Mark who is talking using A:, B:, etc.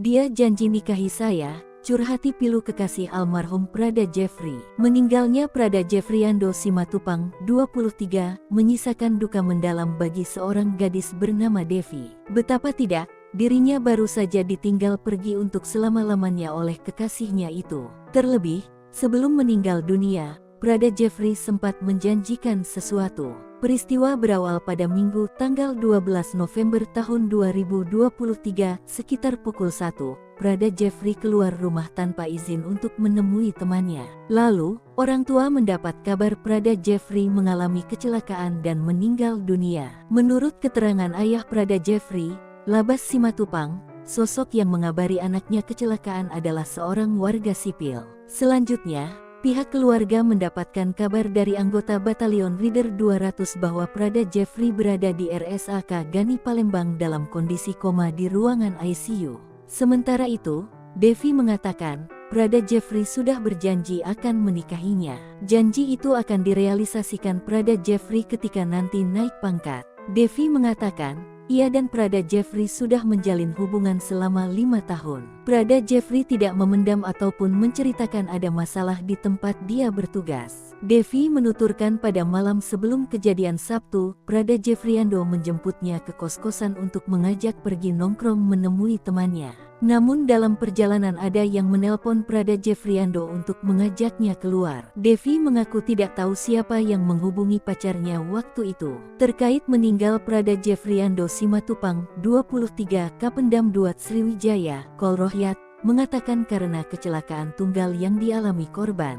A: Dia janji nikahi saya, curhati pilu kekasih almarhum Prada Jeffrey. Meninggalnya Prada Jeffriando Simatupang, 23, menyisakan duka mendalam bagi seorang gadis bernama Devi. Betapa tidak, dirinya baru saja ditinggal pergi untuk selama-lamanya oleh kekasihnya itu. Terlebih, sebelum meninggal dunia, Prada Jeffrey sempat menjanjikan sesuatu. Peristiwa berawal pada Minggu tanggal 12 November tahun 2023 sekitar pukul 1. Prada Jeffrey keluar rumah tanpa izin untuk menemui temannya. Lalu, orang tua mendapat kabar Prada Jeffrey mengalami kecelakaan dan meninggal dunia. Menurut keterangan ayah Prada Jeffrey, Labas Simatupang, sosok yang mengabari anaknya kecelakaan adalah seorang warga sipil. Selanjutnya, pihak keluarga mendapatkan kabar dari anggota Batalion Rider 200 bahwa Prada Jeffrey berada di RSAK Gani Palembang dalam kondisi koma di ruangan ICU. Sementara itu, Devi mengatakan, Prada Jeffrey sudah berjanji akan menikahinya. Janji itu akan direalisasikan Prada Jeffrey ketika nanti naik pangkat. Devi mengatakan, ia dan Prada Jeffrey sudah menjalin hubungan selama 5 tahun. Prada Jeffrey tidak memendam ataupun menceritakan ada masalah di tempat dia bertugas. Devi menuturkan pada malam sebelum kejadian Sabtu, Prada Jeffriando menjemputnya ke kos-kosan untuk mengajak pergi nongkrong menemui temannya. Namun dalam perjalanan ada yang menelpon Prada Jeffriando untuk mengajaknya keluar. Devi mengaku tidak tahu siapa yang menghubungi pacarnya waktu itu. Terkait meninggal Prada Jeffriando Simatupang, 23, Kapendam 2 Sriwijaya, Kolrohyat, mengatakan karena kecelakaan tunggal yang dialami korban.